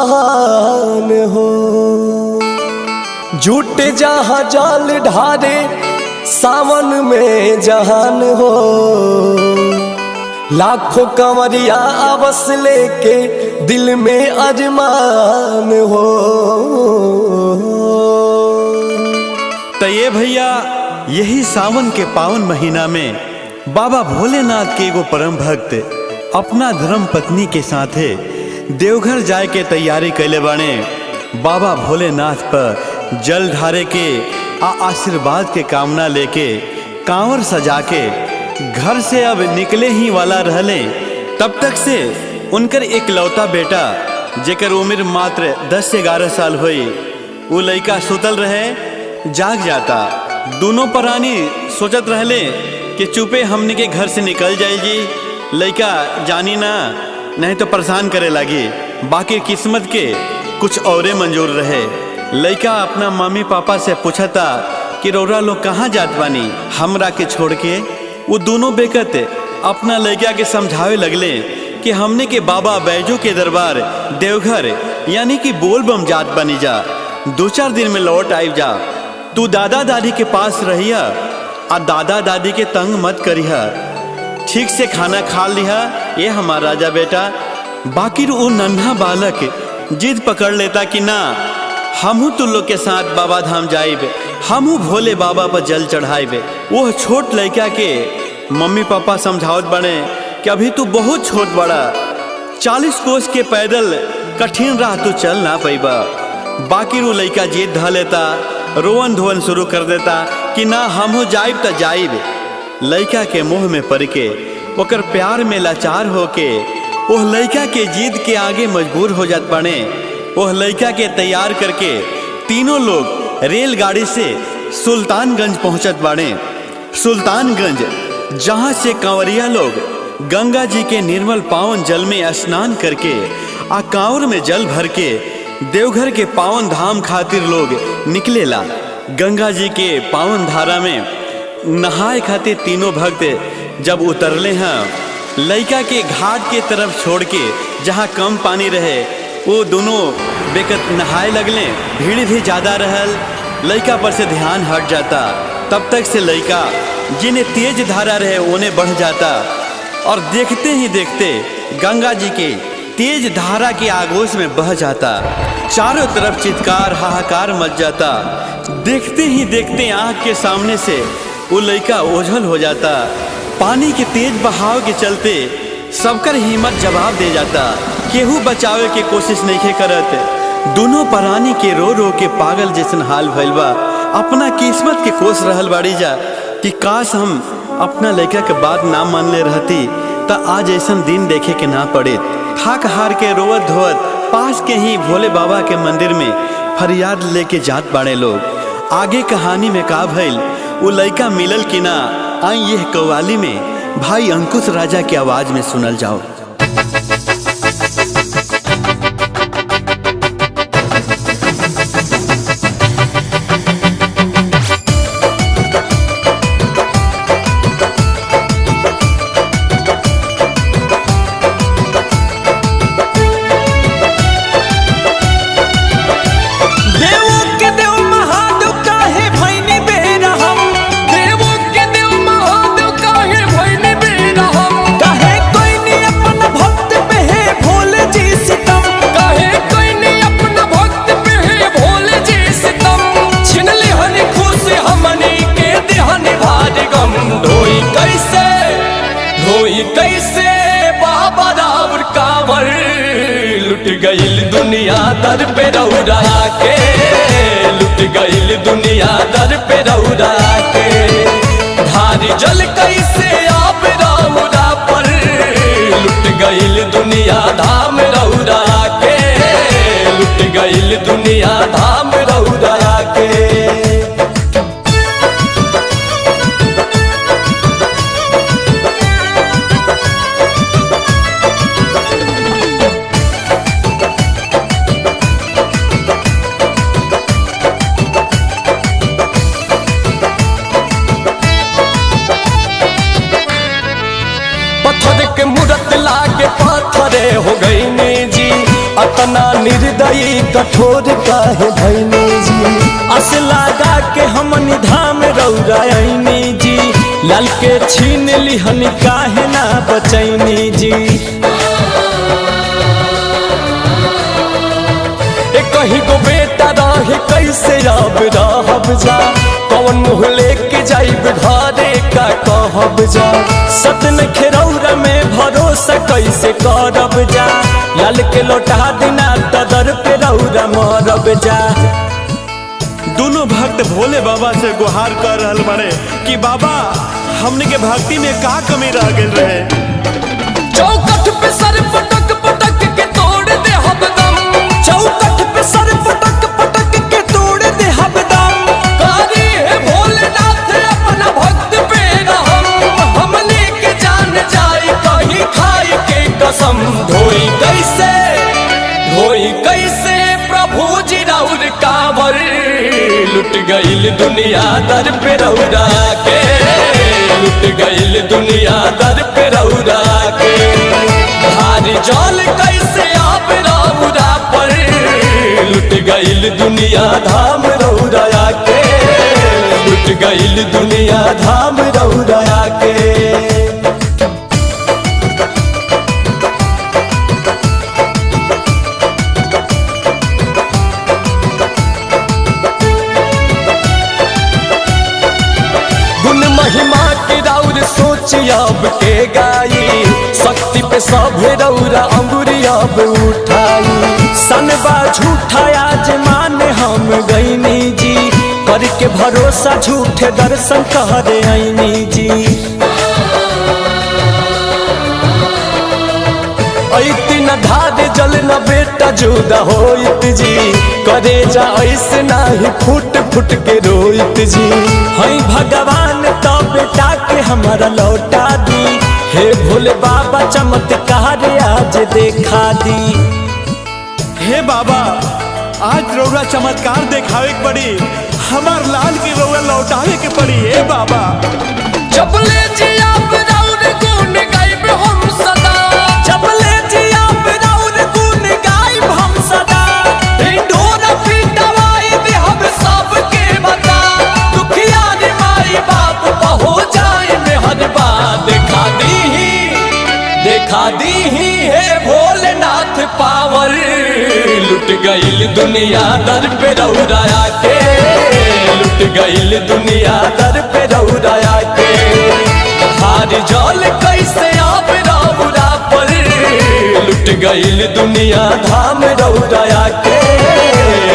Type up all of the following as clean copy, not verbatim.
महान हो। झूठ जहाँ जाल ढारे सावन में जहान हो। लाखों कंवरिया आवस लेके दिल में अरमान हो। तो ये भैया यही सावन के पावन महीना में बाबा भोलेनाथ के एगो परम भक्त अपना धर्म पत्नी के साथे देवघर जाए के तैयारी कैले बाने। बाबा भोलेनाथ पर जल ढारे के आशीर्वाद के कामना लेके कांवर सजा के घर से अब निकले ही वाला रहले। तब तक से उनकर एक लौता बेटा जेकर उम्र मात्र 10 से 11 साल हुई, वो लड़का सुतल रहे जाग जाता। दोनों प्राणी सोचत रहले कि चुपे हमने के घर से निकल जाएगी, लड़का जानी ना नहीं तो परेशान करे लगी। बाकी किस्मत के कुछ औरे मंजूर रहे। लड़का अपना मम्मी पापा से पूछता कि रौरा लोग कहाँ जात बानी हमरा के छोड़ के। वो दोनों बेकत अपना लड़का के समझावे लगले कि हमने के बाबा बैजू के दरबार देवघर यानी कि बोलबम जात बनी जा, 2-4 दिन में लौट आई जा। तू दादा दादी के पास रहिया और दादा दादी के तंग मत करिया, ठीक से खाना खा लिया ये हमारा राजा बेटा। बाकी वो नन्हा बालक जिद पकड़ लेता कि ना हमहू तू लोग के साथ बाबा धाम जाइबे, हमहू भोले बाबा पर जल चढ़ाइबे। वो छोट लड़का के मम्मी पापा समझावत बने कि अभी तू बहुत छोट बड़ा, 40 कोस के पैदल कठिन राह तू चल ना पैबा। बाकी वो लड़का जिद ध लेता, रोवन धोवन शुरू कर देता कि ना हमहू जाइब त जाइब। लड़का के मुँह में पड़ के ओकर प्यार में लाचार होके वह लड़का के जिद के आगे मजबूर हो जात बने। वह लड़का के तैयार करके तीनों लोग रेलगाड़ी से सुल्तानगंज पहुंचत बाड़े। सुल्तानगंज जहां से कांवरिया लोग गंगा जी के निर्मल पावन जल में स्नान करके आ कांवर में जल भर के देवघर के पावन धाम खातिर लोग निकलेला। गंगा जी के पावन धारा में नहाए खातिर तीनों भक्त जब उतरले हैं, लड़का के घाट के तरफ छोड़ के जहाँ कम पानी रहे वो दोनों बेकत नहाए लगले। भीड़ भी ज़्यादा रहल, लड़का पर से ध्यान हट जाता। तब तक से लड़का जिन्हें तेज धारा रहे उन्हें बढ़ जाता और देखते ही देखते गंगा जी के तेज धारा के आगोश में बह जाता। चारों तरफ चित्कार हाहाकार मच जाता। देखते ही देखते आँख के सामने से वो लड़का ओझल हो जाता। पानी के तेज बहाव के चलते सबकर हिम्मत जवाब दे जाता, केहू बचावे के कोशिश नहीं करत। दोनों प्राणी के रो रो के पागल जैसन हाल भइल बा। अपना किस्मत के कोस रहल बाड़ी जा कि काश हम अपना लड़का के बात ना मान ले रहती त आज ऐसा दिन देखे के ना पड़े। थाक हार के रोवत धोवत पास के ही भोले बाबा के मंदिर में फरियाद लेके जात बाड़े लोग। आगे कहानी में का भइल, वो लड़का मिलल कि ना, आई यह कव्वाली में भाई अंकुश राजा की आवाज में सुनल जाओ। कैसे बाबा रावर कांवर लुट गईल दुनिया दर पे रौरा के, लुट गईल दुनिया दर पे रौरा के। धारी जल कैसे आप रौरा पर लुट गईल दुनिया धाम रौरा के, लुट गईल दुनिया धाम रौरा के। पत्थर के मूरत लागे पत्थरे हो गई जी, अतना निर्दयी कठोर काहे भैनी जी। अस लगा के हमनी धाम रौरायनी जी, लाल के छीन लिहनी काहे ना बचैनी जी। कहीं गो बेटा रहे कैसे अब रहब जा, कौन मुँह लेके जाइब घरे का कहब जा। सतन खेरौरा में भरोसा कैसे करब जा, लाल के लौटा दिना तदर पे रौरा मरब जा। दोनों भक्त भोले बाबा से गुहार कर रहल बड़े कि बाबा हमने के भक्ति में का कमी रह गई रहे। चौकठ पे सर पटक पटक के तोड़ दे हबदम, चौकठ पे सर पटक पटक के तोड़ दे हबदम। कारी है भोलेनाथ अपना भक्त पे रहम, हमने के जान जाई कहीं खाई के कसम। धोई कैसे प्रभु जी राउर कांवर, लुट गईल दुनिया दर पे रौरा के, लुट गईल दुनिया दर पे रौरा के। भारी जल कैसे आप रौरा पर, लुट गईल दुनिया धाम रौरा के, लुट गईल दुनिया धाम रौरा के। महिमा के राउर सोच अब के गाई, शक्ति पे सभे रौरा अंगुरी अब उठाई। सनबा झूठा आज माने हम गईनी जी, करके भरोसा झूठे दर्शन करे आईनी जी। ऐती न धार जल न बेटा जुदा होइत जी, करे जा ऐसे नाही फुट फुट के रोइत जी। हई भगवान तो बेटा के हमारा लौटा दी, हे भोले बाबा चमत्कार आज देखा दी। हे बाबा आज रौरा चमत्कार देखावे के पड़ी, हमार लाल की रौरा लौटावे के पड़ी। हे बाबा जबले जी आप रौर गुण गाइब हम सदा, जबले जी आप रौर गुण गाइब हम सदा। ढोरा पिटवाई दे हम सबके बता, दुखिया रे माई बाप हो जाए मेहरबा। देखा दी है भोलेनाथ पावर, लुट गईल दुनिया दर पे रौरा के, लुट गईल दुनिया दर पे रौरा के। हार जल कैसे आप रौरा पर, लुट गईल दुनिया धाम रौरा के,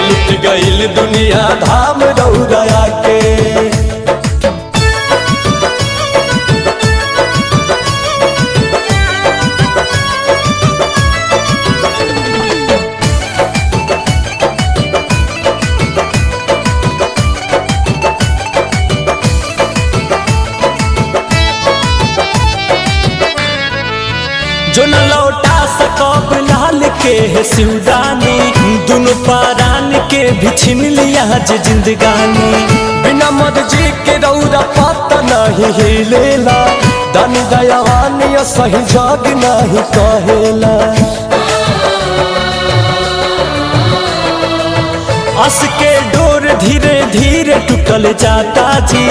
लुट गईल दुनिया धाम रौरा के। जो न लौटा सकब लाल के है शिवदानी, दोनों पारान के भी छीन लिया जे जिंदगानी। बिना मर्जी के रौरा पता नहीं हिलेला, दानी दयावान या सही जग नहीं कहेला। अस के डोर धीरे धीरे टूटल जाता जी,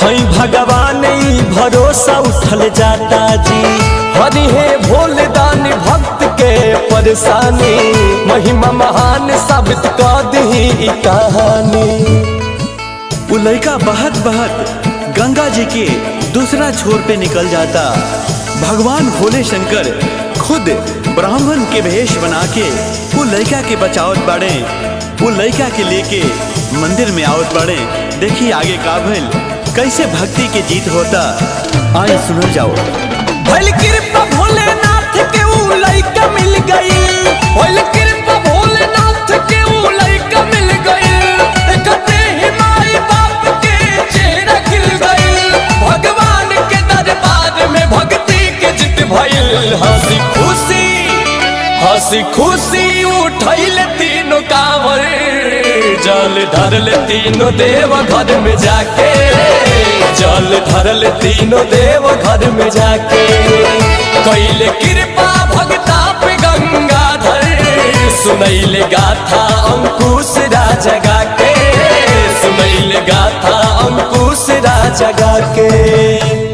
हई भगवान ई भरोसा उठल जाता जी। हरि हे भोले दानी भक्त के परेशानी, महिमा महान साबित कर दी ई कहानी। वो लड़का बहत बहत गंगा जी के दूसरा छोर पे निकल जाता। भगवान भोले शंकर खुद ब्राह्मण के भेष बना के वो लड़का के बचावत बाड़े, वो लड़का के लेके मंदिर में आवत बाड़े। देखिए आगे का भइल, कैसे भक्ति के जीत होता, आए सुनो जाओ। भइल कृपा भोलेनाथ के ऊ लइका मिल गई, भइल कृपा भोलेनाथ के ऊ लइका मिल गई। देखते ही माई बाप के चेहरा खिल गई, भगवान के दरबार में भक्ति के जीत भइल। हंसी खुशी उठैल तीनों कांवर, जल धरल तीनों देव घर में जाके, जल धरल तीनों देव घर में जाके। कैले कृपा भगता पे गंगाधर, सुनैल गाथा अंकुश राजा गा के, सुनैल गाथा अंकुश राजा गा के।